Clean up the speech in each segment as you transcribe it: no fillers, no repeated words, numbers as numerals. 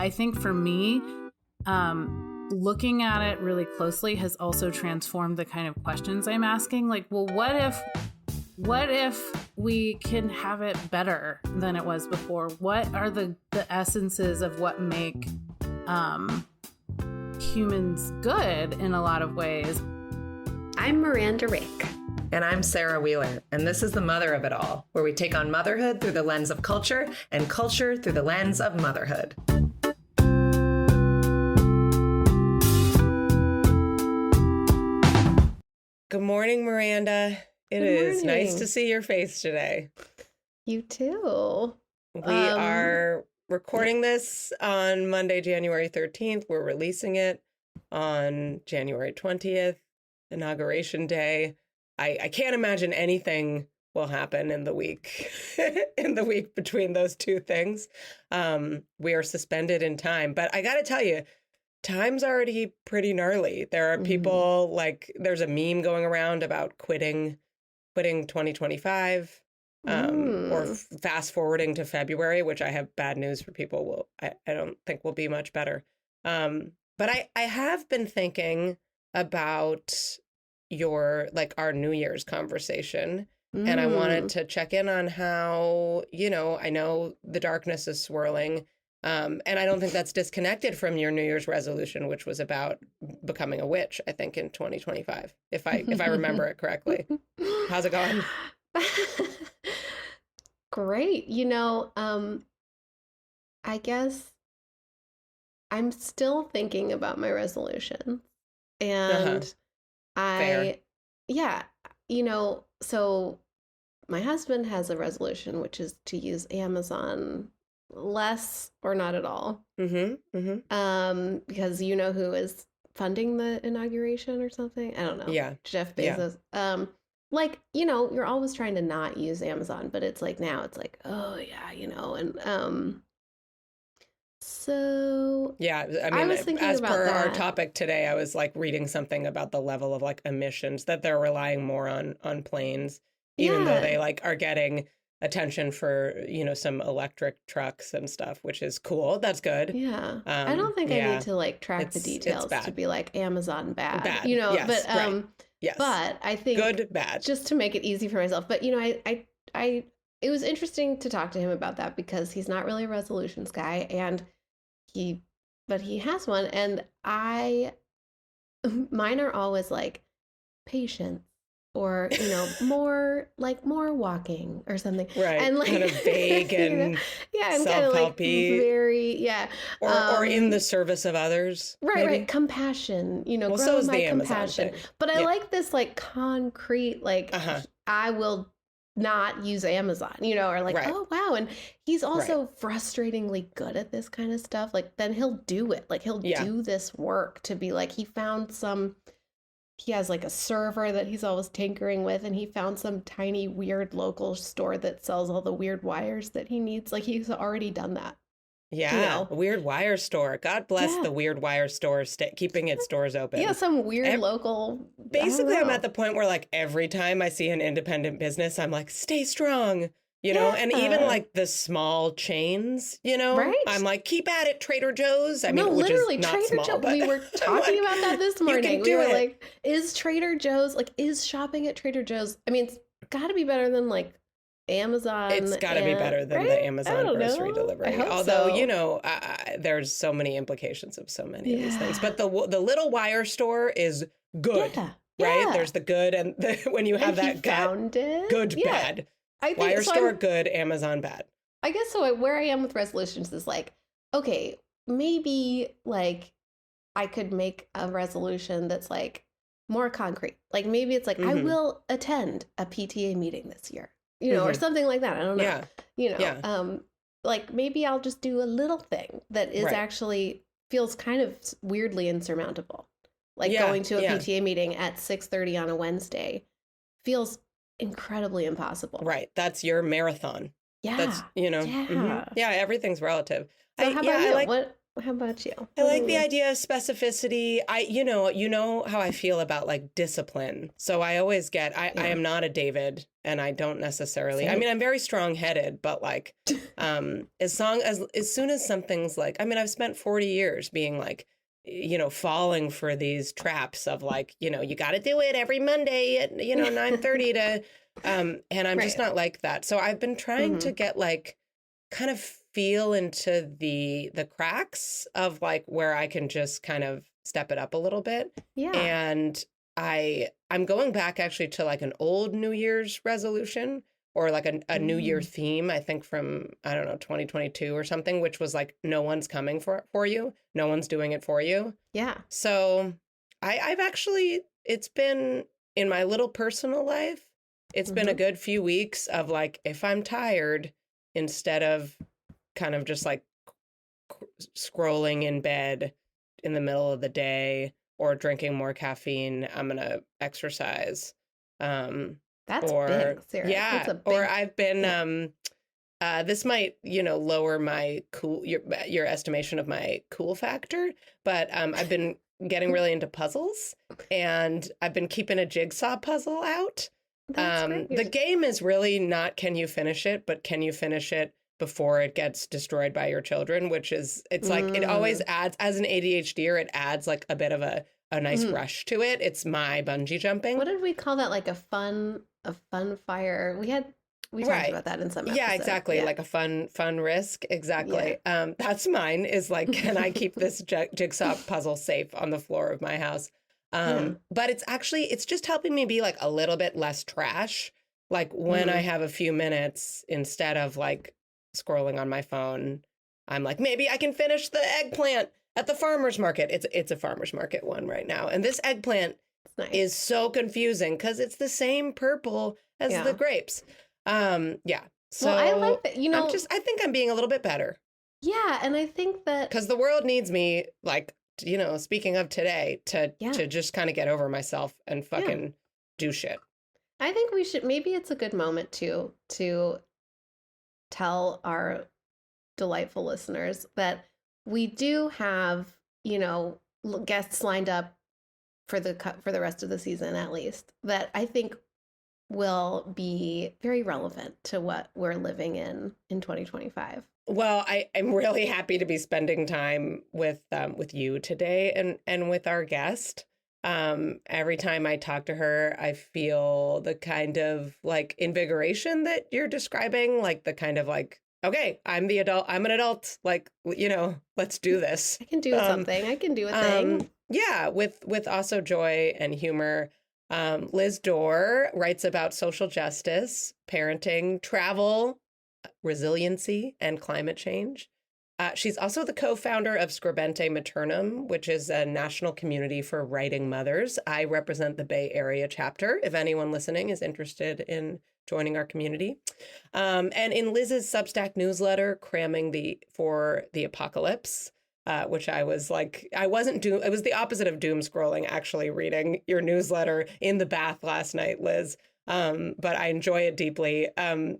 I think for me, looking at it really closely has also transformed the kind of questions I'm asking. Like, well, what if we can have it better than it was before? What are the essences of what make humans good in a lot of ways? I'm Miranda Rake. And I'm Sarah Wheeler, and this is The Mother of It All, where we take on motherhood through the lens of culture and culture through the lens of motherhood. Good morning, Miranda. It is nice to see your face today. You too. We are recording this on Monday, January 13th. We're releasing it on January 20th, Inauguration Day. I can't imagine anything will happen in the week between those two things. We are suspended in time, but I got to tell you, time's already pretty gnarly. There are people like, there's a meme going around about quitting 2025, or fast forwarding to February, which I have bad news for people. I don't think will be much better. But I have been thinking about our New Year's conversation. And I wanted to check in on how, I know the darkness is swirling. And I don't think that's disconnected from your New Year's resolution, which was about becoming a witch, I think, in 2025, if I remember it correctly. How's it going? Great. I guess I'm still thinking about my resolution. And Fair. So my husband has a resolution, which is to use Amazon less or not at all. Because you know who is funding the inauguration or something? I don't know. Yeah. Jeff Bezos. Yeah. You're always trying to not use Amazon, but it's like now it's like, oh yeah, and so yeah, I was thinking as about per that. our topic today, I was like reading something about the level of like emissions that they're relying more on planes, even though they like are getting attention for, some electric trucks and stuff, which is cool. That's good. Yeah. I don't think I need to like track the details to be like Amazon bad. Yes, but right. Yes. But I think good, bad. Just to make it easy for myself. But I it was interesting to talk to him about that because he's not really a resolutions guy but he has one, and mine are always like patience or more walking or something, right? And like kind of vague and and kind of like very or in the service of others, right, compassion, well, grow so is my the compassion Amazon thing. But I like this like concrete I will not use Amazon, or like, right. Oh, wow. And he's also frustratingly good at this kind of stuff. Like, then he'll do it. Like, he'll do this work to be like, he has like a server that he's always tinkering with, and he found some tiny weird local store that sells all the weird wires that he needs. Like, he's already done that. Yeah, Weird Wire Store. God bless the Weird Wire Store keeping its doors open. Yeah, some weird local. Basically, I'm at the point where like every time I see an independent business, I'm like, stay strong, and even like the small chains, right? I'm like, keep at it, Trader Joe's. I mean, no, which literally, is not Trader small, Joe's. but We were talking about that this morning. We were like, is Trader Joe's is shopping at Trader Joe's? I mean, it's got to be better than like Amazon. It's got to be better than the Amazon grocery delivery. Although, there's so many implications of so many of these things. But the little wire store is good, right? There's the good and when you have that good, bad. Wire store, good, Amazon, bad. I guess so. Where I am with resolutions is like, okay, maybe like I could make a resolution that's like more concrete. Like maybe it's like, I will attend a PTA meeting this year. Or something like that. I don't know. Like maybe I'll just do a little thing that is actually feels kind of weirdly insurmountable. Like going to a PTA meeting at 6:30 on a Wednesday feels incredibly impossible. Right. That's your marathon. Yeah. That's, Yeah, everything's relative. So how about you? How about you? I like the idea of specificity. You know how I feel about like discipline. So I always get, I am not a David, and I don't necessarily, I mean, I'm very strong headed, but like, as soon as something's like, I mean, I've spent 40 years being like, falling for these traps of like, you got to do it every Monday at, 9:30 to, and I'm just not like that. So I've been trying to get like, kind of feel into the cracks of like where I can just kind of step it up a little bit. Yeah. And I'm going back actually to like an old New Year's resolution, or like a New Year theme, I think from, I don't know, 2022 or something, which was like, no one's coming for you. No one's doing it for you. Yeah. So I've actually, it's been in my little personal life, it's been a good few weeks of like, if I'm tired, instead of kind of just like scrolling in bed in the middle of the day or drinking more caffeine, I'm going to exercise. That's big, Sarah. Yeah. That's a big, or I've been, this might, lower my your estimation of my cool factor, but I've been getting really into puzzles, and I've been keeping a jigsaw puzzle out. The game is really not can you finish it, but can you finish it before it gets destroyed by your children, which is, it's like, it always adds, as an ADHDer, it adds like a bit of a nice rush to it. It's my bungee jumping. What did we call that? Like a fun fire. We talked about that in some episode. Yeah, exactly. Like a fun risk. Exactly. Yeah. That's mine, is like, can I keep this jigsaw puzzle safe on the floor of my house? But it's just helping me be like a little bit less trash. Like when I have a few minutes, instead of like scrolling on my phone, I'm like, maybe I can finish the eggplant at the farmer's market. It's a farmer's market one right now. And this eggplant is so confusing because it's the same purple as the grapes. So well, I like that, I think I'm being a little bit better. Yeah. And I think that because the world needs me, like, speaking of today, to just kind of get over myself and fucking do shit. I think we should, maybe it's a good moment to tell our delightful listeners that we do have, guests lined up for the rest of the season, at least, that I think will be very relevant to what we're living in 2025. Well, I'm really happy to be spending time with you today and with our guest. Every time I talk to her, I feel the kind of like invigoration that you're describing, like the kind of like, okay, I'm the adult, I'm an adult, like, let's do this. I can do something. I can do a thing. Yeah, with also joy and humor. Liz Doerr writes about social justice, parenting, travel, resiliency, and climate change. She's also the co-founder of Scribente Maternum, which is a national community for writing mothers. I represent the Bay Area chapter, if anyone listening is interested in joining our community. And in Liz's Substack newsletter, Cramming for the Apocalypse, which I was like, it was the opposite of doom scrolling, actually reading your newsletter in the bath last night, Liz. But I enjoy it deeply.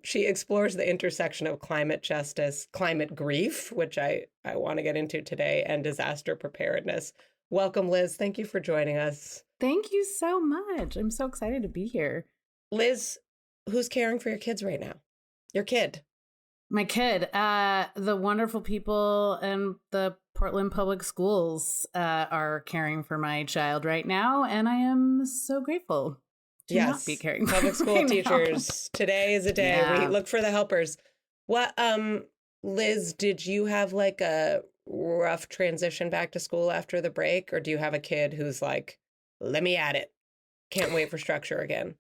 She explores the intersection of climate justice, climate grief, which I want to get into today, and disaster preparedness. Welcome, Liz. Thank you for joining us. Thank you so much. I'm so excited to be here. Liz, who's caring for your kids right now? Your kid. My kid. The wonderful people in the Portland Public Schools are caring for my child right now, and I am so grateful. Yes, be caring public school right teachers. Now. Today is a day we look for the helpers. What, Liz, did you have like a rough transition back to school after the break, or do you have a kid who's like, let me at it, can't wait for structure again?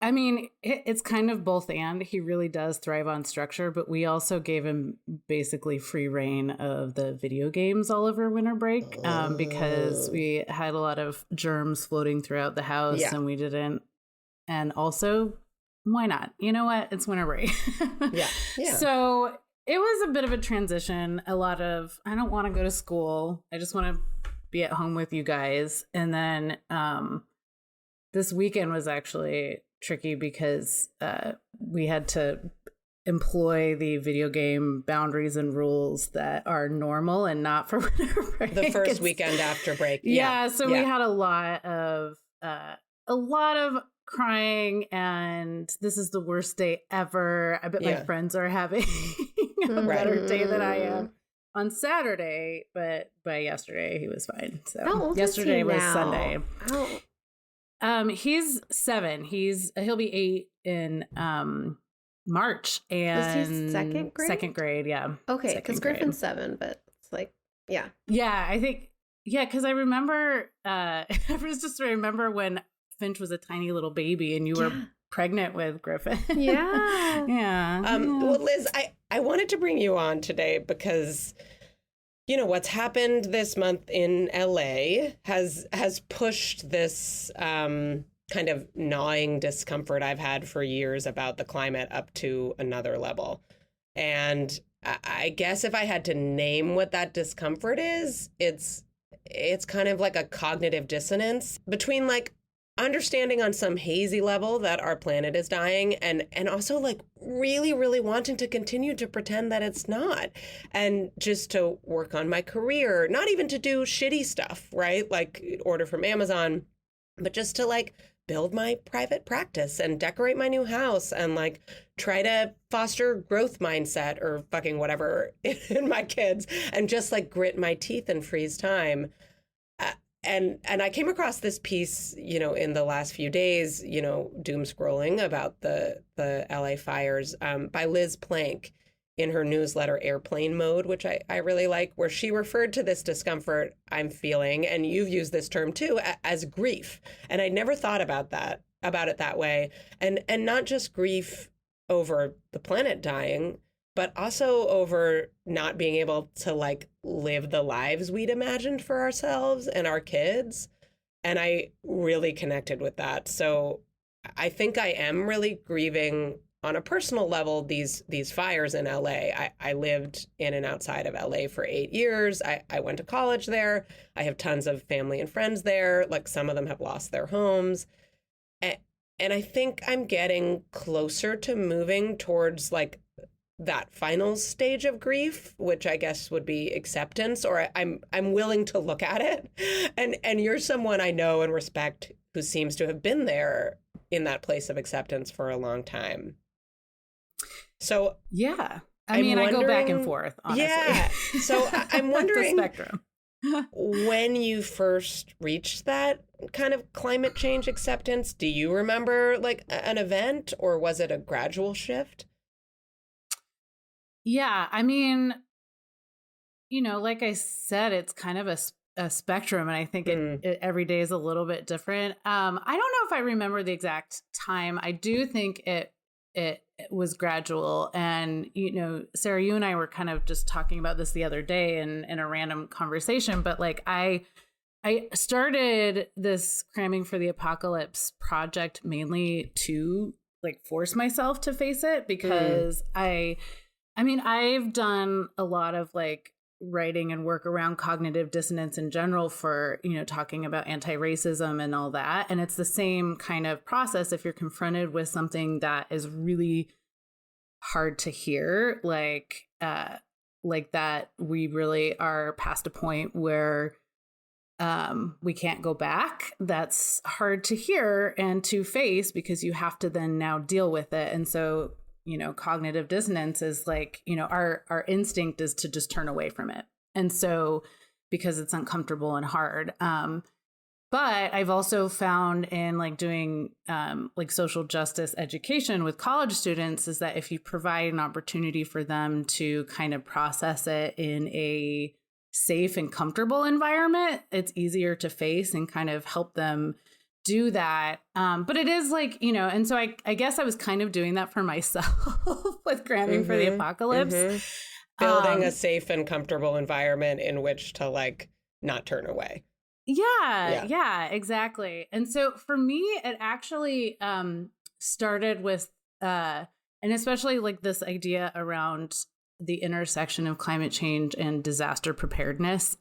I mean, it's kind of both and. He really does thrive on structure, but we also gave him basically free reign of the video games all over winter break because we had a lot of germs floating throughout the house and we didn't. And also, why not? You know what? It's winter break. Yeah. So it was a bit of a transition. A lot of, I don't want to go to school. I just want to be at home with you guys. And then this weekend was actually tricky because we had to employ the video game boundaries and rules that are normal and not for winter break. The first weekend after break. Yeah. So we had a lot of crying, and this is the worst day ever. I bet my friends are having a better day than I am on Saturday, but by yesterday he was fine. So yesterday was Sunday. He's 7. He'll be 8 in March, and is he second grade? Second grade, yeah. Okay, because Griffin's 7, but it's like, yeah, I think, because I remember, I just remember when Finch was a tiny little baby and you were pregnant with Griffin. Yeah. Well, Liz, I wanted to bring you on today because, you know, what's happened this month in LA has pushed this kind of gnawing discomfort I've had for years about the climate up to another level. And I guess if I had to name what that discomfort is, it's kind of like a cognitive dissonance between like understanding on some hazy level that our planet is dying and also like really, really wanting to continue to pretend that it's not, and just to work on my career, not even to do shitty stuff, right? Like order from Amazon, but just to like build my private practice and decorate my new house and like try to foster growth mindset or fucking whatever in my kids and just like grit my teeth and freeze time. And I came across this piece, you know, in the last few days, you know, doom scrolling about the LA fires by Liz Plank in her newsletter Airplane Mode, which I really like, where she referred to this discomfort I'm feeling, and you've used this term too, as grief. And I'd never thought about it that way. And not just grief over the planet dying, but also over not being able to like live the lives we'd imagined for ourselves and our kids. And I really connected with that. So I think I am really grieving on a personal level these fires in LA. I lived in and outside of LA for 8 years. I went to college there. I have tons of family and friends there. Like some of them have lost their homes. And I think I'm getting closer to moving towards like that final stage of grief, which I guess would be acceptance, or I'm willing to look at it. And you're someone I know and respect who seems to have been there in that place of acceptance for a long time. So yeah, I mean, I go back and forth, honestly. Yeah. So I'm wondering the spectrum. when you first reached that kind of climate change acceptance, do you remember like an event, or was it a gradual shift? Yeah, I mean, you know, like I said, it's kind of a spectrum, and I think it every day is a little bit different. I don't know if I remember the exact time. I do think it was gradual, and you know, Sarah, you and I were kind of just talking about this the other day in a random conversation. But like, I started this Cramming for the Apocalypse project mainly to like force myself to face it, because I mean, I've done a lot of like writing and work around cognitive dissonance in general for, you know, talking about anti-racism and all that. And it's the same kind of process if you're confronted with something that is really hard to hear, like that we really are past a point where we can't go back. That's hard to hear and to face, because you have to then now deal with it. And so, you know, cognitive dissonance is like, you know, our instinct is to just turn away from it. And so, because it's uncomfortable and hard. But I've also found in like doing like social justice education with college students is that if you provide an opportunity for them to kind of process it in a safe and comfortable environment, it's easier to face and kind of help them do that. But it is like, you know, and so I guess I was kind of doing that for myself with Cramming for the Apocalypse. Building a safe and comfortable environment in which to like not turn away. Yeah, exactly. And so for me, it actually started with, and especially like this idea around the intersection of climate change and disaster preparedness.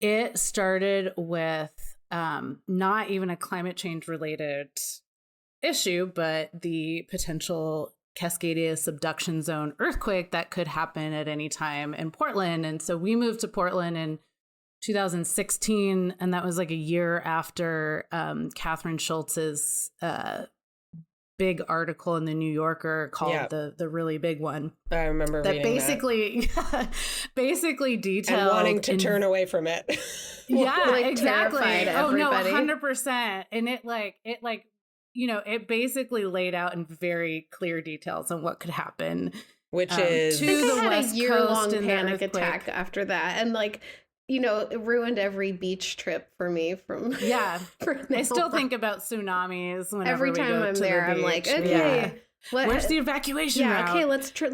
It started with not even a climate change related issue, but the potential Cascadia subduction zone earthquake that could happen at any time in Portland. And so we moved to Portland in 2016, and that was like a year after Catherine Schultz's big article in the New Yorker called the really big one. I remember that reading basically basically detailed and wanting to turn away from it. Yeah, like exactly. Oh no, everybody. 100%. And it basically laid out in very clear details on what could happen, which is to I think the I had West a year-long Coast and the panic earthquake. attack after that, and like, you know, it ruined every beach trip for me. From Yeah, for I still now. think about tsunamis whenever every we time go I'm to there, the I'm like, beach. okay, what, Where's the evacuation yeah, route? okay, let's try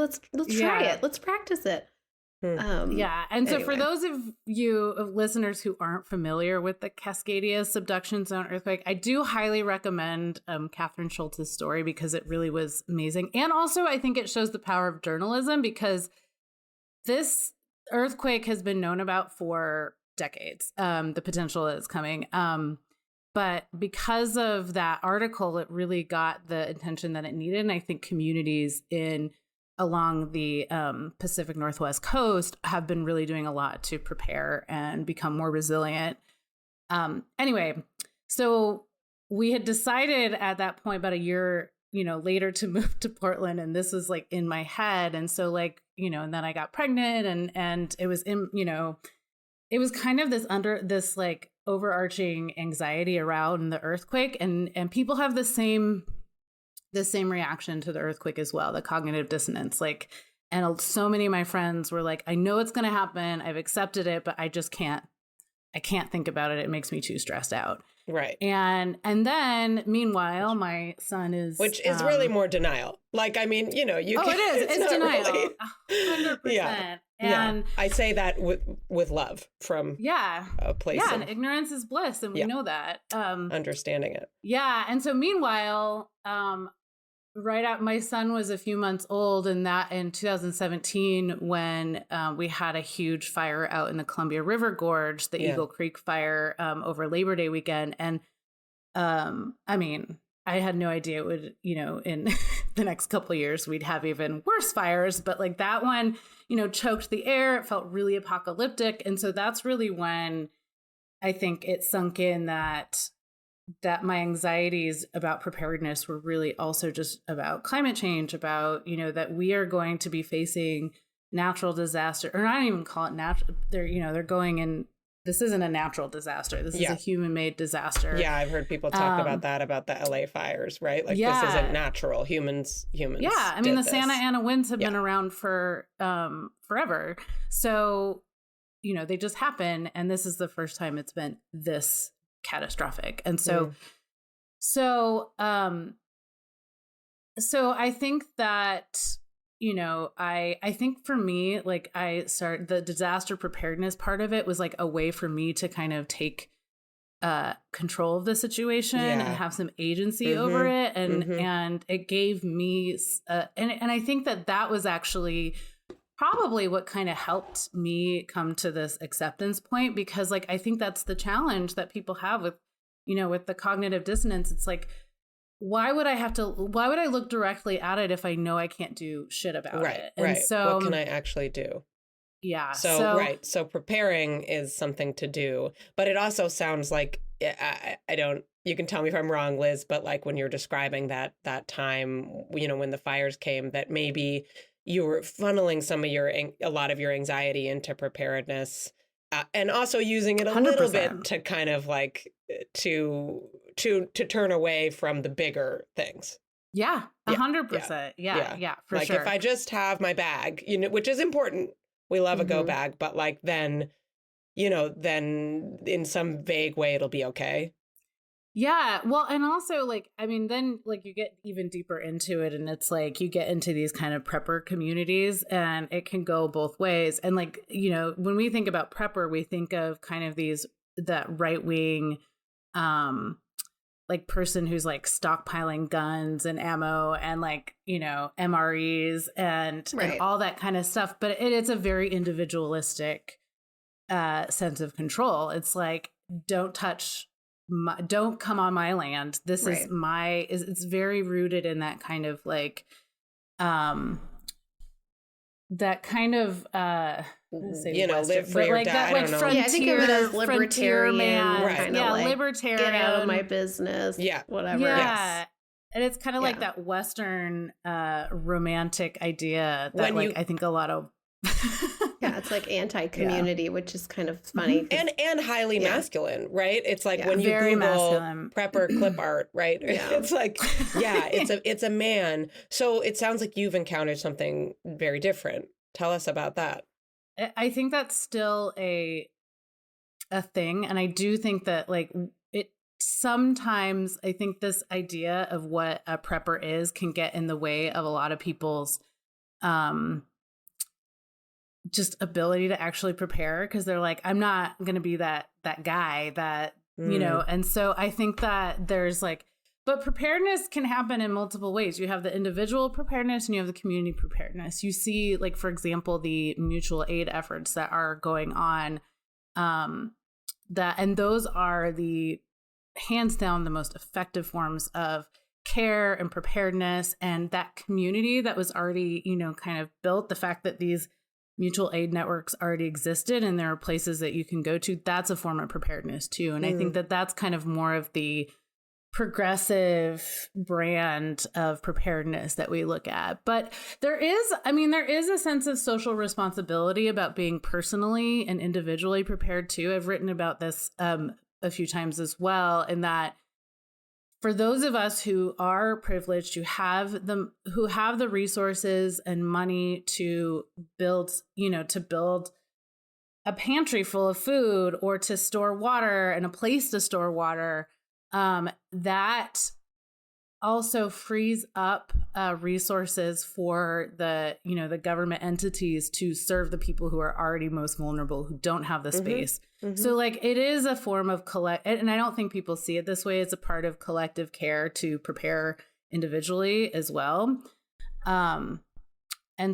Yeah. it. Let's practice it. Yeah. And so for anyway. those of you listeners who aren't familiar with the Cascadia subduction zone earthquake, I do highly recommend Catherine Schultz's story because it really was amazing. And also I think it shows the power of journalism because this earthquake has been known about for decades, the potential that is coming. But because of that article, it really got the attention that it needed. And I think communities along the Pacific Northwest coast have been really doing a lot to prepare and become more resilient. Anyway, so we had decided at that point about a year, later to move to Portland, and this was like in my head. And so and then I got pregnant and it was it was kind of this like overarching anxiety around the earthquake, and people have the same reaction to the earthquake as well, the cognitive dissonance. And so many of my friends were like, I know it's going to happen. I've accepted it, but I can't think about it. It makes me too stressed out. right. And then meanwhile, my son is, Which is really more denial. You it can. is. It's not denial. really- 100%. Yeah. And I say that with love from a place yeah. of And ignorance is bliss. And we know that. understanding it. Yeah. And so meanwhile, my son was a few months old, and that in 2017, when we had a huge fire out in the Columbia River Gorge, the Eagle Creek fire over Labor Day weekend. And I had no idea it would, in the next couple of years, we'd have even worse fires. But that one, choked the air. It felt really apocalyptic. And so that's really when I think it sunk in that my anxieties about preparedness were really also just about climate change, about, that we are going to be facing natural disaster, or not even call it natural. They're going in. This isn't a natural disaster. This is a human-made disaster. Yeah, I've heard people talk about that, about the LA fires, right? This isn't natural. Humans. Yeah, I mean, the Santa Ana winds have been around for forever. So, they just happen, and this is the first time it's been this catastrophic. And so I think that, I think for me, the disaster preparedness part of it was a way for me to kind of take control of the situation and have some agency over it. And it gave me, and I think that was actually probably what kind of helped me come to this acceptance point, because I think that's the challenge that people have with, with the cognitive dissonance. It's why would I look directly at it if I know I can't do shit about it? And so what can I actually do? Yeah. So preparing is something to do, but it also sounds like, I don't, you can tell me if I'm wrong, Liz, but when you're describing that time, when the fires came, that maybe you were funneling a lot of your anxiety into preparedness, and also using it a 100%. little bit to kind of to turn away from the bigger things. Yeah, 100%. Yeah, for sure. If I just have my bag, which is important. We love a go bag, but then in some vague way, it'll be okay. Yeah. Well, and also then you get even deeper into it, and it's you get into these kind of prepper communities, and it can go both ways. And when we think about prepper, we think of kind of that right wing, person who's stockpiling guns and ammo and MREs and all that kind of stuff. But it's a very individualistic sense of control. It's don't come on my land. This is it's very rooted in that kind of that kind of live free or die. I don't know. Frontier, I think of it as libertarian, right. kind of like, libertarian. Get out of my business. Yeah. Whatever. Yeah. Yes. And it's kind of like that Western romantic idea that I think a lot of yeah, it's like anti-community, which is kind of funny. And highly masculine, right? It's like when you very Google masculine. prepper clip art, right? Yeah. It's like, it's a man. So it sounds like you've encountered something very different. Tell us about that. I think that's still a thing. And I do think that it sometimes, I think this idea of what a prepper is can get in the way of a lot of people's just ability to actually prepare, because they're like, I'm not going to be that guy that, and so I think that there's but preparedness can happen in multiple ways. You have the individual preparedness and you have the community preparedness. You see, for example, the mutual aid efforts that are going on, and those are the hands down the most effective forms of care and preparedness, and that community that was already, kind of built, the fact that these mutual aid networks already existed and there are places that you can go to, that's a form of preparedness too. And I think that that's kind of more of the progressive brand of preparedness that we look at. But there is a sense of social responsibility about being personally and individually prepared too. I've written about this a few times as well, in that for those of us who are privileged, who have the resources and money to build a pantry full of food or to store water and a place to store water, that also frees up resources for the government entities to serve the people who are already most vulnerable, who don't have the space. So it is a form of and I don't think people see it this way. It's a part of collective care to prepare individually as well. And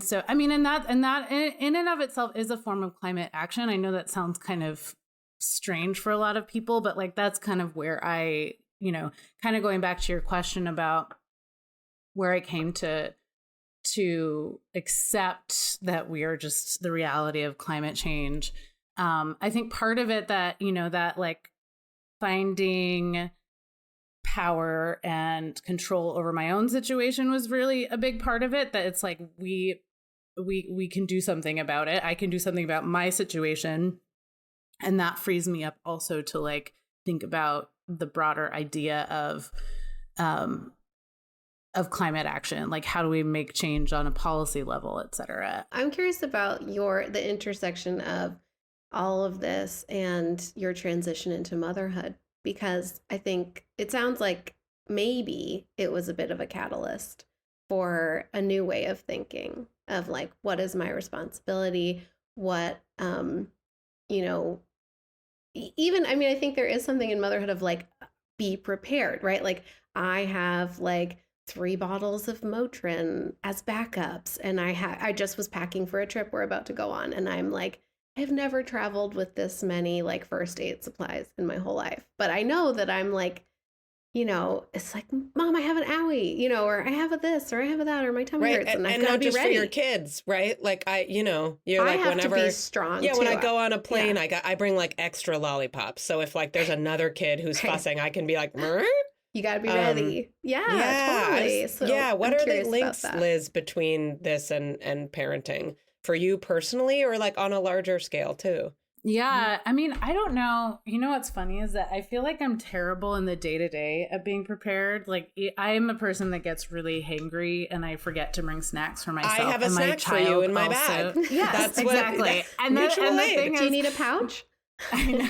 so, and that in and of itself is a form of climate action. I know that sounds kind of strange for a lot of people, but that's kind of where I, kind of going back to your question about where I came to accept that we are just the reality of climate change. I think part of it that, that finding power and control over my own situation was really a big part of it, that it's we can do something about it. I can do something about my situation. And that frees me up also to think about the broader idea of climate action. How do we make change on a policy level, et cetera? I'm curious about the intersection of all of this and your transition into motherhood, because I think it sounds like maybe it was a bit of a catalyst for a new way of thinking of what is my responsibility? What, even, I think there is something in motherhood of be prepared, right? I have 3 bottles of Motrin as backups, and I just was packing for a trip we're about to go on, and I'm I've never traveled with this many first aid supplies in my whole life, but I know that I'm it's Mom, I have an owie, or I have a this, or I have a that, or my tummy hurts, and I've got to be ready. For your kids, right? You're I have whenever to be strong. Yeah, too. when I go on a plane, I bring extra lollipops. So if there's another kid who's fussing, I can be Murr? You got to be ready. Yeah, totally. So what I'm are the links, Liz, between this and parenting for you personally, or on a larger scale too? Yeah, I don't know. What's funny is that I feel like I'm terrible in the day-to-day of being prepared. I'm a person that gets really hangry and I forget to bring snacks for myself. I have a snack for you in my bag. Yes, exactly. And the thing is, do you need a pouch? I know.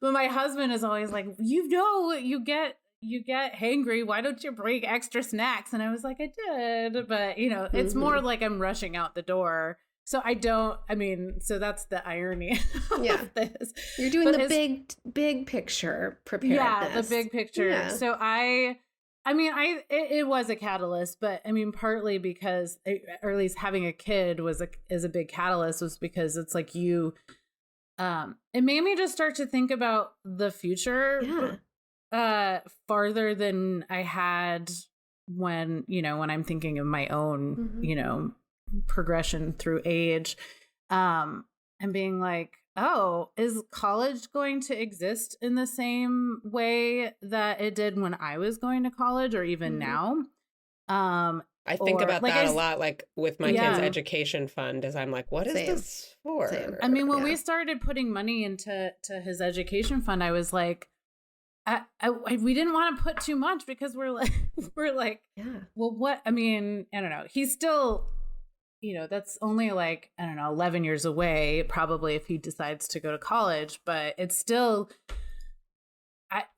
But my husband is always you get hangry. Why don't you bring extra snacks? And I was I did. But, it's more I'm rushing out the door. So so that's the irony of this. You're doing the big picture preparedness. Yeah, the big picture. Yeah. So it was a catalyst, but partly because, or at least having a kid is a big catalyst, was because it's it made me just start to think about the future farther than I had when, when I'm thinking of my own, Mm-hmm. Progression through age, and being like, oh, is college going to exist in the same way that it did when I was going to college or even Mm-hmm. now? I think about like that a lot, like with my kids' Yeah. education fund, as I'm like, what is Same. this for? Same. I mean, when Yeah. we started putting money into his education fund, I was like, we didn't want to put too much because we're like, Yeah. well, what? I mean, I don't know. He's still, that's only like, I don't know, 11 years away, probably, if he decides to go to college, but it's still,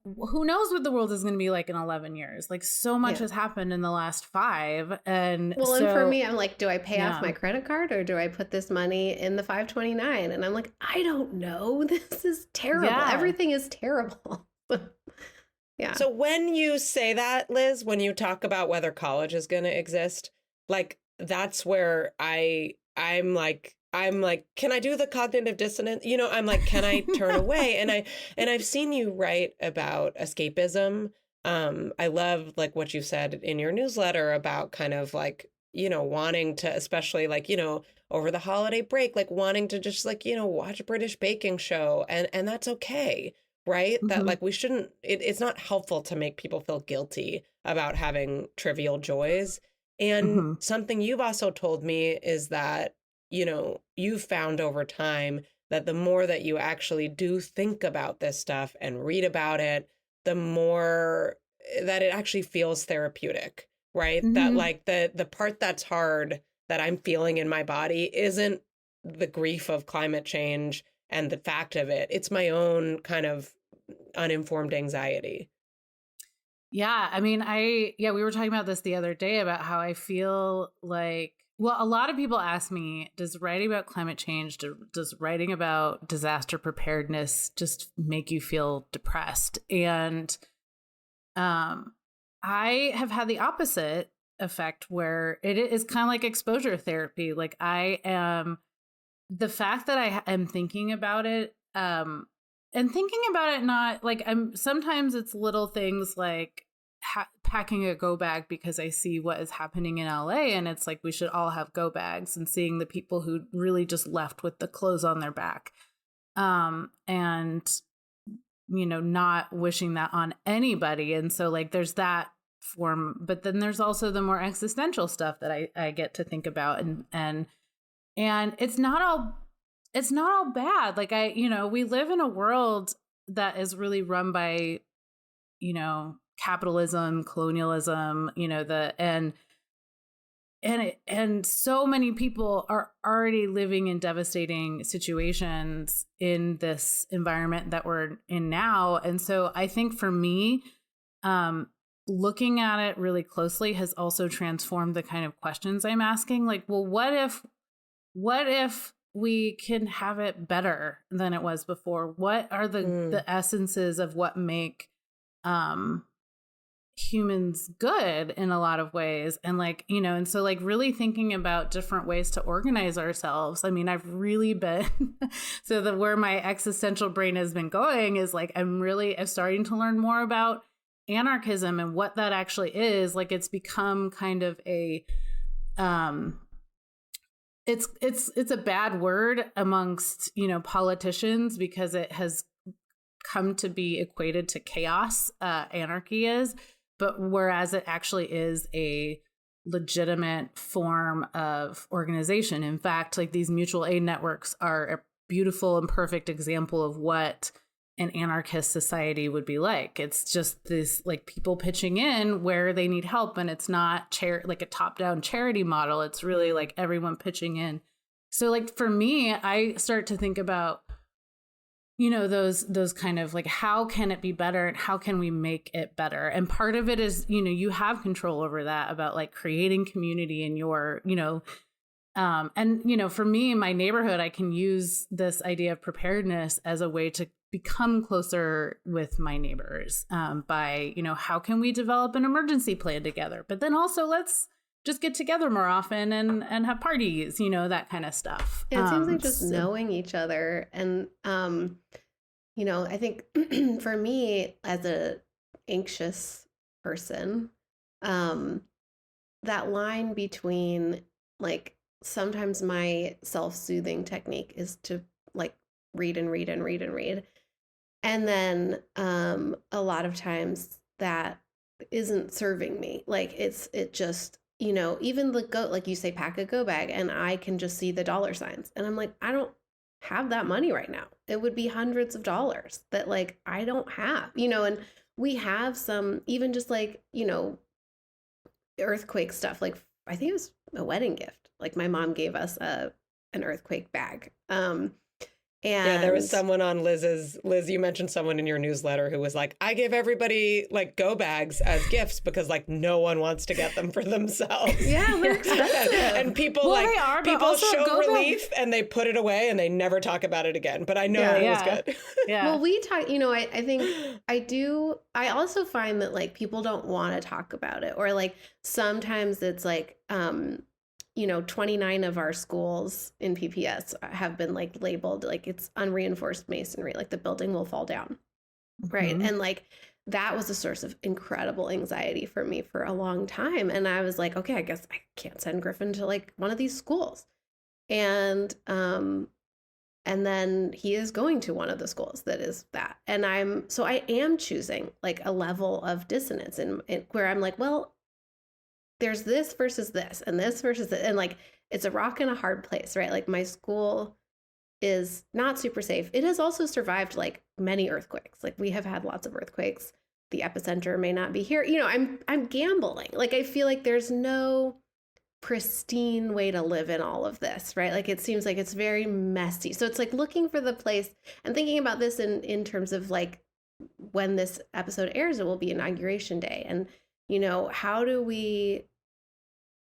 who knows what the world is going to be like in 11 years? Like, so much has happened in the last 5. And Well, so, and for me, I'm like, do I pay Yeah. off my credit card or do I put this money in the 529? And I'm like, I don't know. This is terrible. Yeah. Everything is terrible. Yeah. So when you say that, Liz, when you talk about whether college is going to exist, like that's where I'm like, can I do the cognitive dissonance? I'm like, can I turn away? And I've seen you write about escapism. I love like what you said in your newsletter about kind of like, wanting to, especially like, over the holiday break, like wanting to just like, watch a British baking show and that's okay. Right? That Mhm. like we shouldn't, it's not helpful to make people feel guilty about having trivial joys. And Mhm. something you've also told me is that, you've found over time that the more that you actually do think about this stuff and read about it, the more that it actually feels therapeutic, right? That Mhm. like the part that's hard that I'm feeling in my body isn't the grief of climate change and the fact of it. It's my own kind of uninformed anxiety. Yeah, I mean, we were talking about this the other day about how I feel like, well, a lot of people ask me, does writing about climate change, does writing about disaster preparedness just make you feel depressed? And I have had the opposite effect where it is kind of like exposure therapy. Like the fact that I am thinking about it, and thinking about it, not like sometimes it's little things like packing a go bag because I see what is happening in LA and it's like we should all have go bags, and seeing the people who really just left with the clothes on their back, and not wishing that on anybody. And so like there's that form, but then there's also the more existential stuff that I get to think about, and it's not all bad. Like we live in a world that is really run by, capitalism, colonialism, and so many people are already living in devastating situations in this environment that we're in now. And so I think for me, looking at it really closely has also transformed the kind of questions I'm asking. Like, well, what if we can have it better than it was before? What are the essences of what make humans good in a lot of ways? And like, and so like really thinking about different ways to organize ourselves. I mean, I've really been where my existential brain has been going is like I'm starting to learn more about anarchism and what that actually is. Like it's become kind of a it's a bad word amongst politicians because it has come to be equated to chaos. Anarchy is, but whereas it actually is a legitimate form of organization. In fact, like these mutual aid networks are a beautiful and perfect example of what an anarchist society would be like. It's just this like people pitching in where they need help, and it's not like a top-down charity model. It's really like everyone pitching in. So like for me, I start to think about those kind of like, how can it be better and how can we make it better? And part of it is, you have control over that, about like creating community in your, and for me in my neighborhood, I can use this idea of preparedness as a way to become closer with my neighbors, by, how can we develop an emergency plan together? But then also let's just get together more often and have parties, that kind of stuff. It seems like just knowing each other. And, I think for me as a anxious person, that line between like sometimes my self-soothing technique is to like read and read and read and read. And then a lot of times that isn't serving me. Like it just, you know, even the go, like you say, pack a go bag, and I can just see the dollar signs. And I'm like, I don't have that money right now. It would be hundreds of dollars that like I don't have, you know, and we have some, even just like, you know, earthquake stuff. Like I think it was a wedding gift. Like my mom gave us an earthquake bag. And yeah, there was someone on Liz, you mentioned someone in your newsletter who was like, I give everybody like go bags as gifts because like no one wants to get them for themselves. Yeah, they're expensive. And people Well, like, they are, but people also show go relief and they put it away and they never talk about it again. But I know it was good. Yeah. Well, we talk, you know, I think I also find that like people don't want to talk about it, or like sometimes it's like, you know, 29 of our schools in PPS have been like labeled like it's unreinforced masonry, like the building will fall down. Right. Mhm. And like that was a source of incredible anxiety for me for a long time. And I was like, okay, I guess I can't send Griffin to like one of these schools. And then he is going to one of the schools that is that. And I am choosing like a level of dissonance in where I'm like, well, there's this versus this and this versus this. And like, it's a rock and a hard place, right? Like my school is not super safe. It has also survived like many earthquakes. Like we have had lots of earthquakes. The epicenter may not be here. You know, I'm gambling. Like I feel like there's no pristine way to live in all of this, right? Like it seems like it's very messy. So it's like looking for the place and thinking about this in terms of like when this episode airs, it will be inauguration day. And, you know, how do we,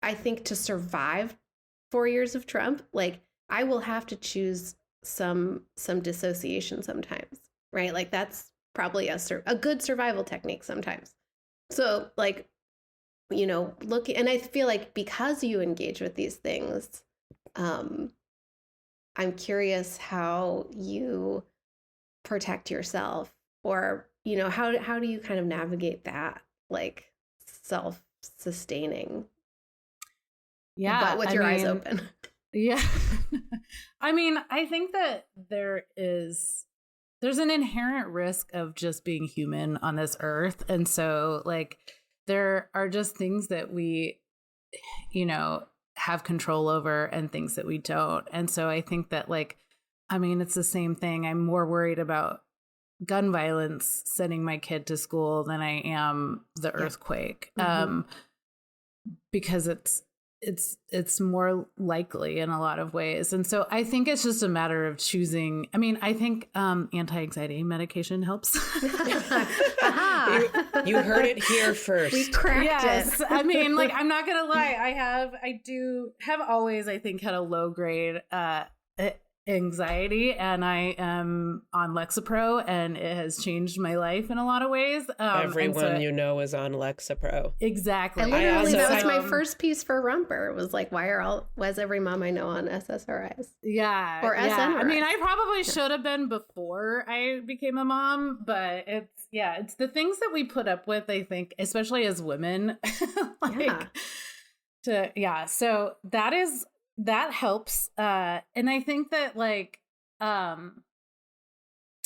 I think to survive 4 years of Trump, like I will have to choose some dissociation sometimes, right? Like that's probably a good survival technique sometimes. So like, you know, and I feel like because you engage with these things, I'm curious how you protect yourself, or, you know, how do you kind of navigate that, like self-sustaining, but with your eyes open. Yeah. I mean, I think that there's an inherent risk of just being human on this earth. And so like, there are just things that we, you know, have control over and things that we don't. And so I think that like, I mean, it's the same thing. I'm more worried about gun violence sending my kid to school than I am the earthquake. Mm-hmm. Because it's more likely in a lot of ways. And so I think it's just a matter of choosing. I mean, I think anti-anxiety medication helps. You heard it here first. We cracked it. I mean, like, I'm not going to lie. I do have always, I think, had a low grade anxiety, and I am on Lexapro, and it has changed my life in a lot of ways. Everyone you know is on Lexapro. Exactly. And literally, that was my first piece for Rumper. It was like, why is every mom I know on SSRIs? Yeah. Or SNRIs. I mean, I probably should have been before I became a mom, but it's the things that we put up with, I think, especially as women. So that helps. And I think that like,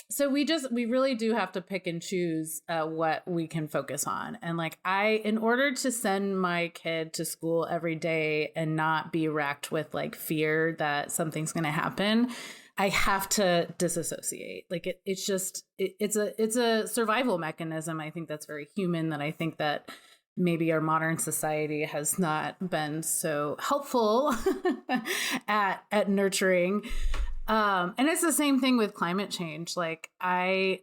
so we really do have to pick and choose what we can focus on. And like in order to send my kid to school every day and not be racked with like fear that something's going to happen, I have to disassociate. Like it's a survival mechanism. I think that's very human, that I think that maybe our modern society has not been so helpful at nurturing. And it's the same thing with climate change. Like I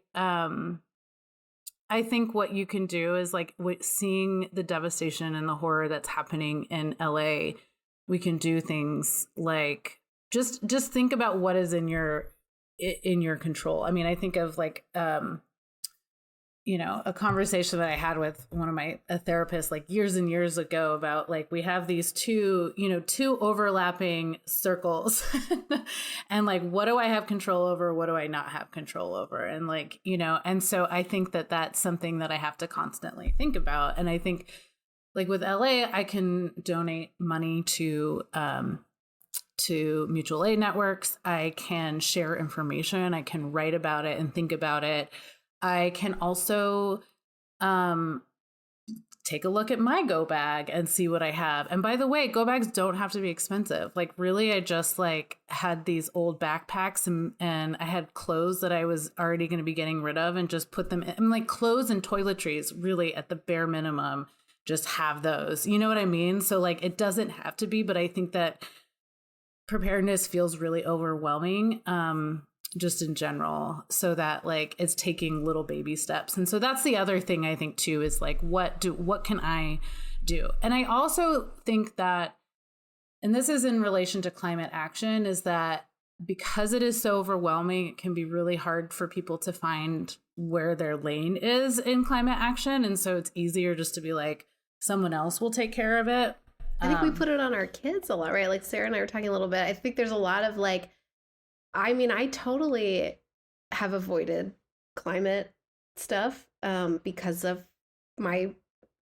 think what you can do is like seeing the devastation and the horror that's happening in LA, we can do things like just think about what is in your control. I mean, I think of like, you know, a conversation that I had with one of a therapist like years and years ago about like, we have these two overlapping circles and like, what do I have control over? What do I not have control over? And like, you know, and so I think that that's something that I have to constantly think about. And I think like with LA, I can donate money to mutual aid networks. I can share information. I can write about it and think about it. I can also take a look at my go bag and see what I have. And by the way, go bags don't have to be expensive. Like really, I just like had these old backpacks and I had clothes that I was already going to be getting rid of and just put them in, like clothes and toiletries, really at the bare minimum, just have those. You know what I mean? So like it doesn't have to be, but I think that preparedness feels really overwhelming. Just in general, so that like it's taking little baby steps. And so that's the other thing I think too, is like, what can I do? And I also think that, and this is in relation to climate action, is that because it is so overwhelming, it can be really hard for people to find where their lane is in climate action. And so it's easier just to be like, someone else will take care of it. I think we put it on our kids a lot, right? Like Sarah and I were talking a little bit. I think there's a lot of like, I mean, I totally have avoided climate stuff because of my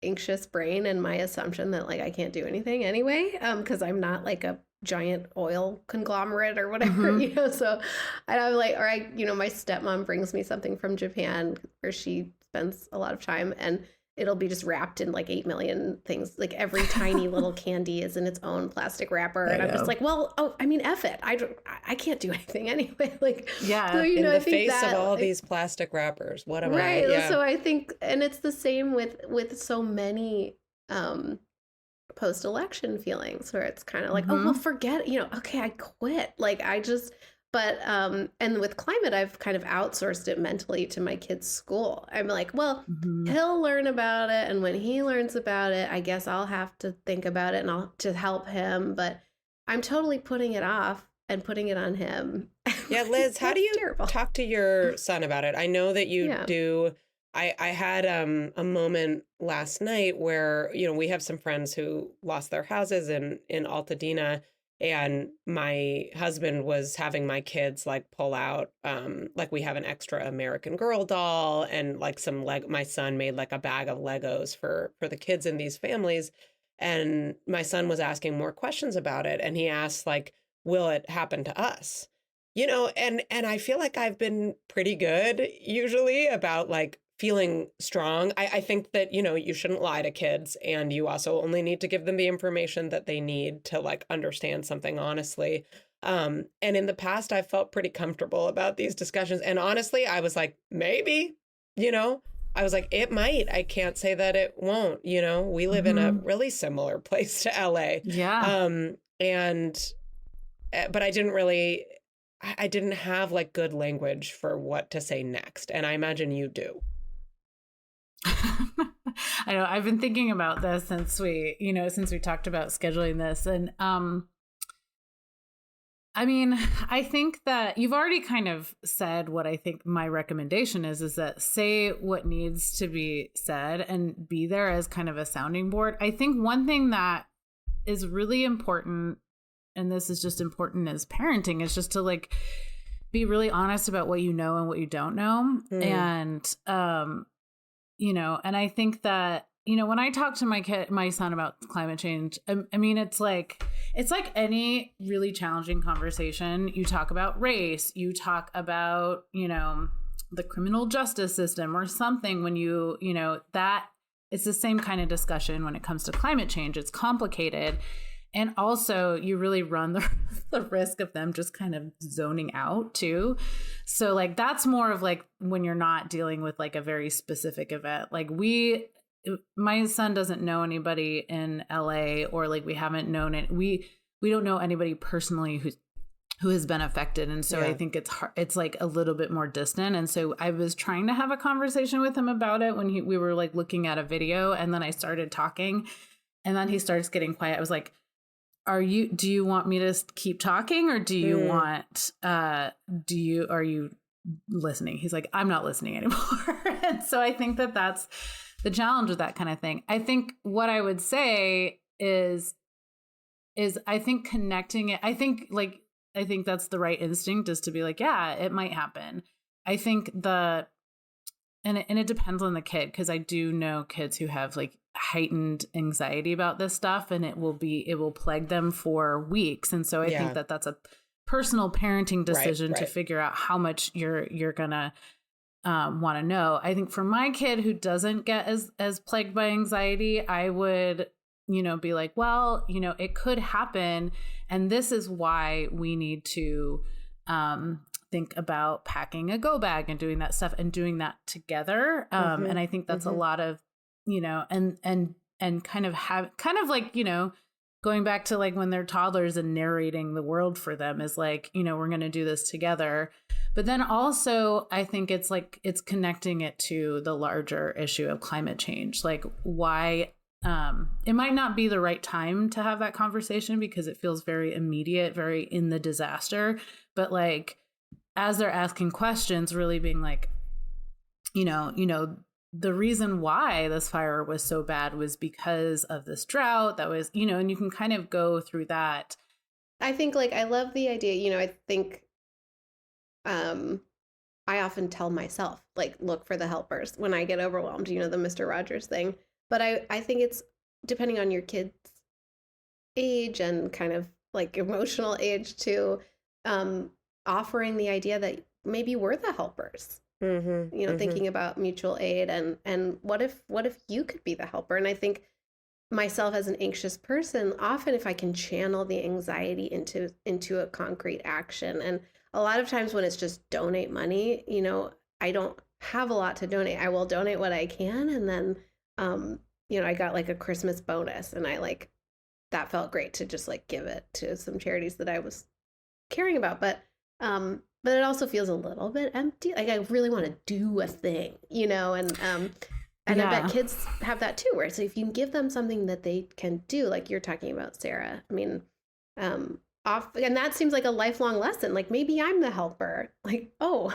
anxious brain and my assumption that like I can't do anything anyway because I'm not like a giant oil conglomerate or whatever, you know. So I'm like, all right, you know, my stepmom brings me something from Japan where she spends a lot of time and it'll be just wrapped in like 8 million things. Like every tiny little candy is in its own plastic wrapper. And I'm just like, well, I mean, F it. I can't do anything anyway. Like, yeah, so, you in know, the I think face that, of all like, these plastic wrappers. What am right. I? Yeah. So I think, and it's the same with so many post-election feelings where it's kind of like, oh, well, forget, you know, okay, I quit. Like I just, but, and with climate, I've kind of outsourced it mentally to my kid's school. I'm like, well, he'll learn about it. And when he learns about it, I guess I'll have to think about it and I'll to help him. But I'm totally putting it off and putting it on him. Yeah, Liz, how do you terrible. talk to your son about it? I know that you do. I had a moment last night where, you know, we have some friends who lost their houses in Altadena. And my husband was having my kids like pull out, like we have an extra American Girl doll and like some my son made like a bag of Legos for the kids in these families. And my son was asking more questions about it. And he asked like, will it happen to us? You know, and I feel like I've been pretty good usually about like feeling strong. I think that, you know, you shouldn't lie to kids and you also only need to give them the information that they need to like understand something honestly. And in the past, I felt pretty comfortable about these discussions. And honestly, I was like, maybe, you know, I was like, it might. I can't say that it won't. You know, we live in a really similar place to LA. Yeah. But I didn't have like good language for what to say next. And I imagine you do. I know I've been thinking about this since we talked about scheduling this. And I mean, I think that you've already kind of said what I think my recommendation is that say what needs to be said and be there as kind of a sounding board. I think one thing that is really important, and this is just important as parenting, is just to like be really honest about what you know and what you don't know. And you know, and I think that, you know, when I talk to my son about climate change, I mean, it's like any really challenging conversation. You talk about race, you talk about, you know, the criminal justice system or something when you know, that it's the same kind of discussion when it comes to climate change. It's complicated. And also you really run the risk of them just kind of zoning out too. So like, that's more of like when you're not dealing with like a very specific event. Like my son doesn't know anybody in LA, or like we haven't known it. We don't know anybody personally who has been affected. And so I think it's hard, it's like a little bit more distant. And so I was trying to have a conversation with him about it when we were like looking at a video, and then I started talking and then he starts getting quiet. I was like, do you want me to keep talking, or do you want, are you listening? He's like, I'm not listening anymore. And so I think that that's the challenge with that kind of thing. I think what I would say is I think connecting it, I think that's the right instinct, is to be like, yeah, it might happen. I think and it depends on the kid, because I do know kids who have like heightened anxiety about this stuff, and it will plague them for weeks. And so I think that that's a personal parenting decision to figure out how much you're gonna want to know. I think for my kid who doesn't get as plagued by anxiety, I would, be like, well, it could happen, and this is why we need to think about packing a go bag and doing that stuff and doing that together. And I think that's a lot of, and kind of like, going back to like when they're toddlers and narrating the world for them is like, we're going to do this together. But then also I think it's like, it's connecting it to the larger issue of climate change. Like why, it might not be the right time to have that conversation because it feels very immediate, very in the disaster. But like, as they're asking questions, really being like, the reason why this fire was so bad was because of this drought that was, and you can kind of go through that. I think like, I love the idea, I think, I often tell myself, like, look for the helpers when I get overwhelmed, the Mr. Rogers thing. But I think it's depending on your kid's age and kind of like emotional age too, offering the idea that maybe we're the helpers, thinking about mutual aid and what if you could be the helper? And I think myself as an anxious person, often if I can channel the anxiety into a concrete action, and a lot of times when it's just donate money, I don't have a lot to donate. I will donate what I can, and then I got like a Christmas bonus, and that felt great to just like give it to some charities that I was caring about. But it also feels a little bit empty. Like I really want to do a thing, and I bet kids have that too, where so if you can give them something that they can do, like you're talking about, Sarah, I mean, and that seems like a lifelong lesson. Like maybe I'm the helper. Like, oh.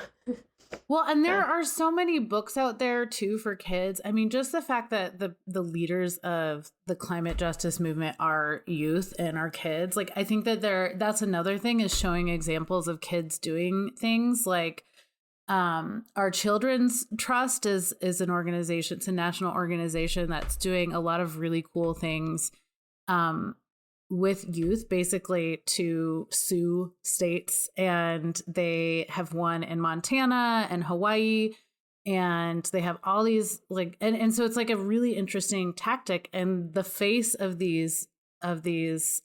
Well, and there are so many books out there too for kids. I mean, just the fact that the leaders of the climate justice movement are youth and are kids. Like, I think that that's another thing, is showing examples of kids doing things like our Children's Trust is an organization. It's a national organization that's doing a lot of really cool things with youth, basically to sue states. And they have one in Montana and Hawaii, and they have all these like, and so it's like a really interesting tactic. And the face of these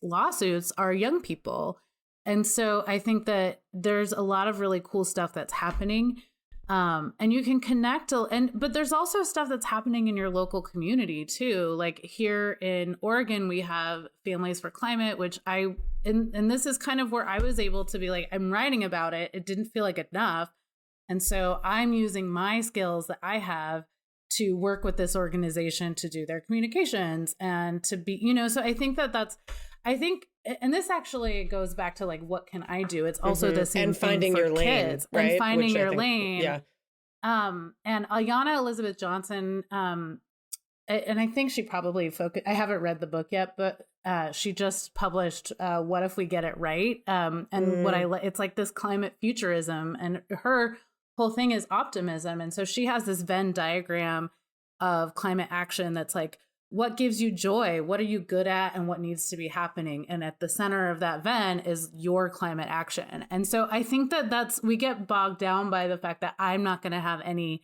lawsuits are young people. And so I think that there's a lot of really cool stuff that's happening. And you can connect, but there's also stuff that's happening in your local community too. Like here in Oregon, we have Families for Climate, which and this is kind of where I was able to be like, I'm writing about it. It didn't feel like enough. And so I'm using my skills that I have to work with this organization to do their communications and to be, so I think and this actually goes back to like, what can I do? It's also the same and thing finding for your lane, kids, right? and finding your lane. Yeah. And Ayanna Elizabeth Johnson, and I think she probably I haven't read the book yet, but she just published What If We Get It Right? And it's like this climate futurism, and her whole thing is optimism. And so she has this Venn diagram of climate action that's like, what gives you joy? What are you good at? And what needs to be happening? And at the center of that Venn is your climate action. And so I think that we get bogged down by the fact that I'm not going to have any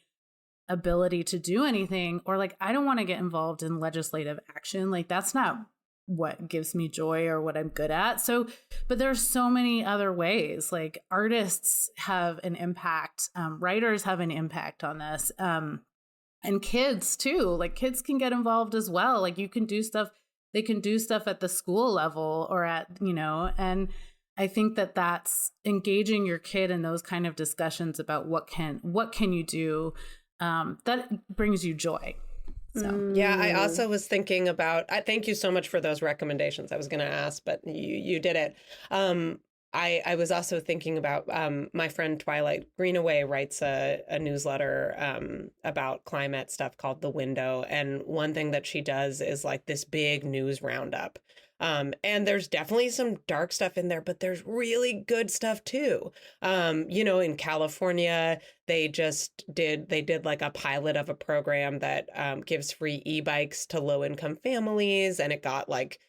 ability to do anything, or like, I don't want to get involved in legislative action. Like that's not what gives me joy or what I'm good at. So, but there's so many other ways. Like artists have an impact, writers have an impact on this. And kids too, like kids can get involved as well. Like you can do stuff, they can do stuff at the school level or at, and I think that that's engaging your kid in those kind of discussions about what can you do that brings you joy. So. Yeah, I also was thinking about, thank you so much for those recommendations. I was going to ask, but you did it. I was also thinking about my friend Twilight Greenaway writes a newsletter about climate stuff called The Window. And one thing that she does is like this big news roundup And there's definitely some dark stuff in there, but there's really good stuff too. In California, they did like a pilot of a program that gives free e-bikes to low income families. And it got like,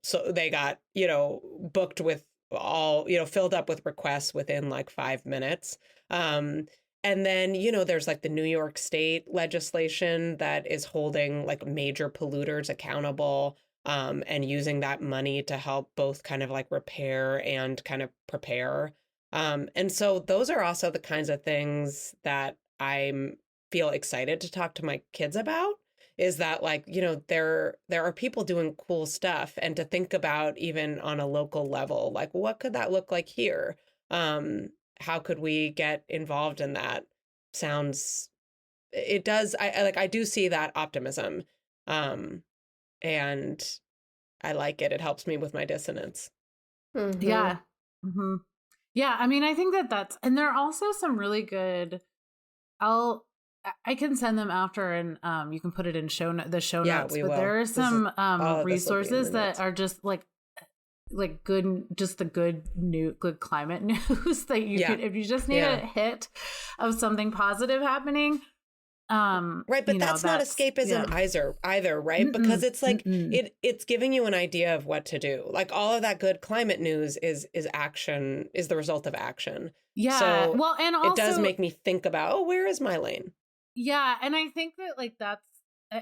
so they got, booked with all, filled up with requests within like 5 minutes. And then, there's like the New York State legislation that is holding like major polluters accountable, and using that money to help both kind of like repair and kind of prepare. And so those are also the kinds of things that I feel excited to talk to my kids about, is that like, there are people doing cool stuff, and to think about even on a local level, like what could that look like here? How could we get involved in that? It does. I do see that optimism. And I like it. It helps me with my dissonance. Mm-hmm. Yeah. Mm-hmm. Yeah. I mean, I think that's, and there are also some really good, I can send them after, and you can put it in the show notes, but there are some resources that are just like good, just the good climate news that you could, if you just need a hit of something positive happening. Right, but that's not escapism either, right? Because it's like it's giving you an idea of what to do. Like all of that good climate news is action, is the result of action. Yeah. So well, and also, it does make me think about, where is my lane? Yeah, and I think that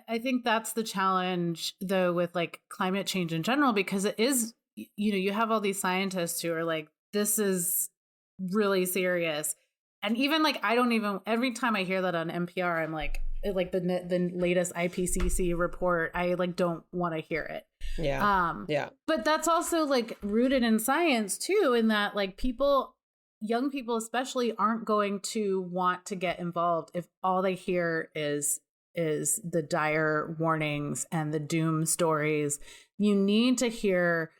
I think that's the challenge though with like climate change in general, because it is, you have all these scientists who are like, this is really serious. And even like, every time I hear that on NPR, I'm like the latest IPCC report, I like don't want to hear it. Yeah. But that's also like rooted in science too, in that like young people especially aren't going to want to get involved if all they hear is the dire warnings and the doom stories. You need to hear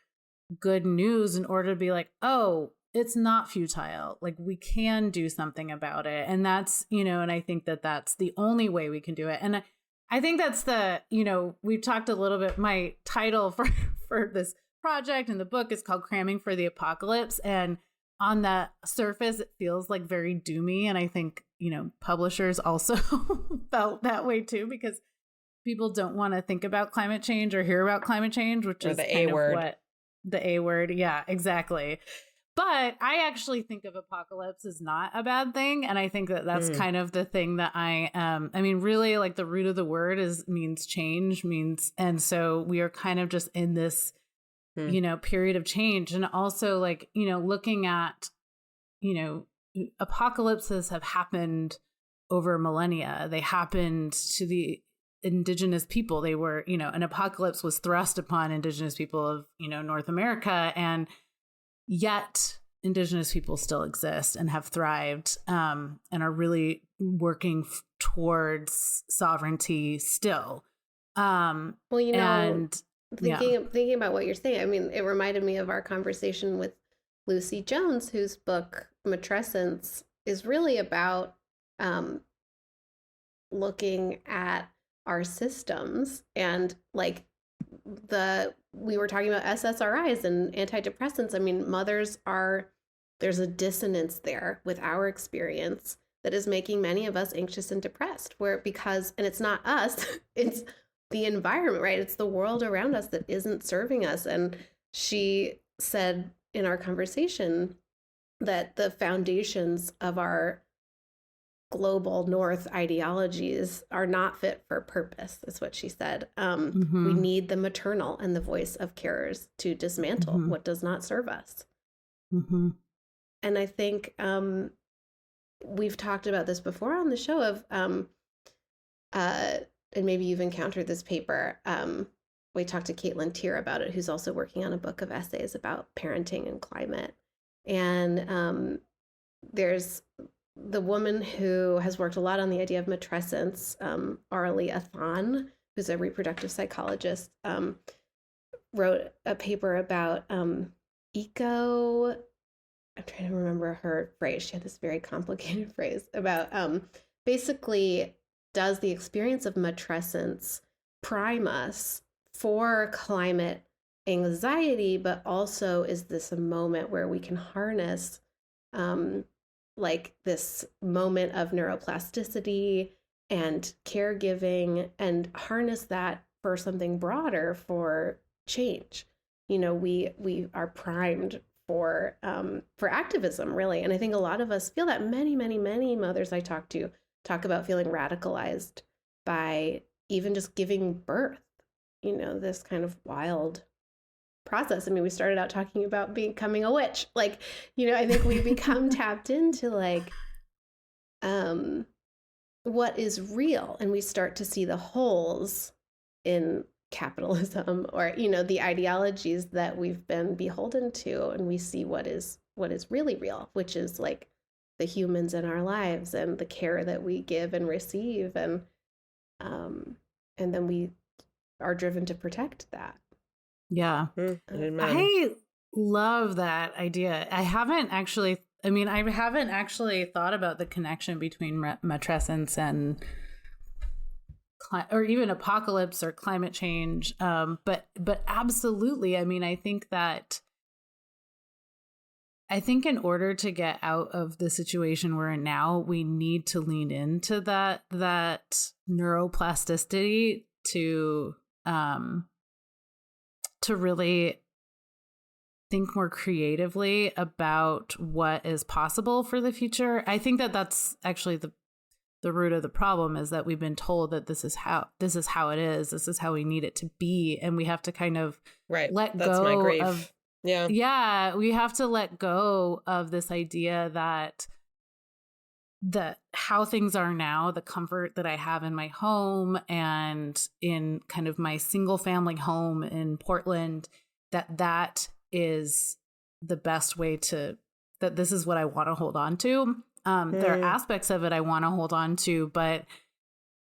good news in order to be like, oh, it's not futile. Like we can do something about it. And that's, and I think that that's the only way we can do it. And I think that's we've talked a little bit, my title for this project and the book is called Cramming for the Apocalypse. And on the surface, it feels like very doomy. And I think, publishers also felt that way too, because people don't want to think about climate change or hear about climate change, which is the A word. What the A word. Yeah, exactly. But I actually think of apocalypse as not a bad thing. And I think that that's kind of the thing that really like the root of the word means change, and so we are kind of just in this, period of change. And also like, looking at, apocalypses have happened over millennia. They happened to the indigenous people. They were, an apocalypse was thrust upon indigenous people of, North America, and yet indigenous people still exist and have thrived, and are really working towards sovereignty still. Thinking about what you're saying, I mean, it reminded me of our conversation with Lucy Jones, whose book Matrescence is really about looking at our systems, and like we were talking about SSRIs and antidepressants. I mean, there's a dissonance there with our experience that is making many of us anxious and depressed, and it's not us, it's the environment, right? It's the world around us that isn't serving us. And she said in our conversation that the foundations of our global North ideologies are not fit for purpose. That's what she said. We need the maternal and the voice of carers to dismantle what does not serve us. Mm-hmm. And I think we've talked about this before on the show of, and maybe you've encountered this paper. We talked to Caitlin Tier about it, who's also working on a book of essays about parenting and climate. And there's the woman who has worked a lot on the idea of matrescence, Arlie Athan, who's a reproductive psychologist, wrote a paper about I'm trying to remember her phrase. She had this very complicated phrase about basically, does the experience of matrescence prime us for climate anxiety, but also is this a moment where we can harness like this moment of neuroplasticity and caregiving and harness that for something broader, for change. You know, we are primed for activism, really. And I think a lot of us feel that. Many mothers I talk to talk about feeling radicalized by even just giving birth, you know, this kind of wild process. I mean, we started out talking about becoming a witch. Like, you know, I think we become tapped into like what is real, and we start to see the holes in capitalism, or, you know, the ideologies that we've been beholden to, and we see what is really real, which is like the humans in our lives and the care that we give and receive, and then we are driven to protect that. Yeah. I love that idea. I haven't actually thought about the connection between matrescence and or even apocalypse or climate change. But absolutely. I mean, I think in order to get out of the situation we're in now, we need to lean into that neuroplasticity to really think more creatively about what is possible for the future. I think that's actually the root of the problem, is that we've been told that this is how it is, this is how we need it to be, and we have to kind of let That's go my grief. of Yeah, we have to let go of this idea that how things are now, the comfort that I have in my home and in kind of my single family home in Portland, that is the best way that this is what I want to hold on to. There are aspects of it I want to hold on to, but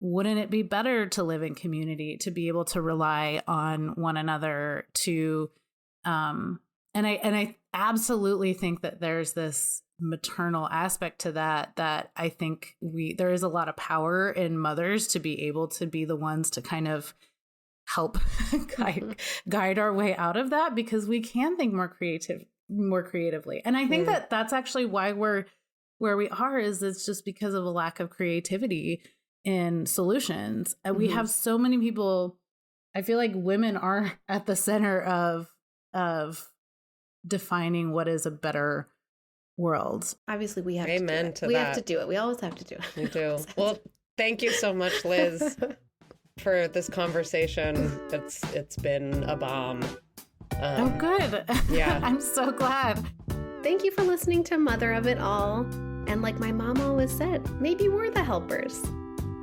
wouldn't it be better to live in community, to be able to rely on one another, to and I absolutely think that there's this maternal aspect to that I think there is a lot of power in mothers to be able to be the ones to kind of help guide our way out of that, because we can think more creatively. And I think that's actually why we're where we are, is it's just because of a lack of creativity in solutions. And we have so many people. I feel like women are at the center of defining what is a better world. Obviously, we have Amen to do it. to We that. have to do it. We always have to do it. We do. Well, thank you so much, Liz, for this conversation. It's been a bomb. Oh, good. Yeah. I'm so glad. Thank you for listening to Mother of It All. And like my mom always said, maybe we're the helpers.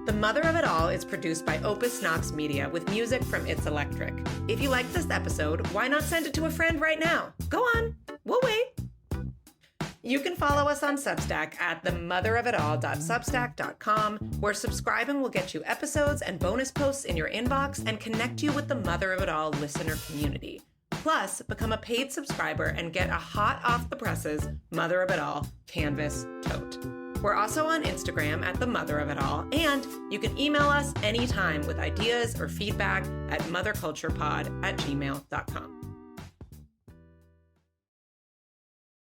The Mother of It All is produced by Opus Knox Media with music from It's Electric. If you liked this episode, why not send it to a friend right now? Go on. We'll wait. You can follow us on Substack at themotherofitall.substack.com, where subscribing will get you episodes and bonus posts in your inbox and connect you with the Mother of It All listener community. Plus, become a paid subscriber and get a hot off the presses Mother of It All canvas tote. We're also on Instagram at The Mother of It All, and you can email us anytime with ideas or feedback at motherculturepod@gmail.com.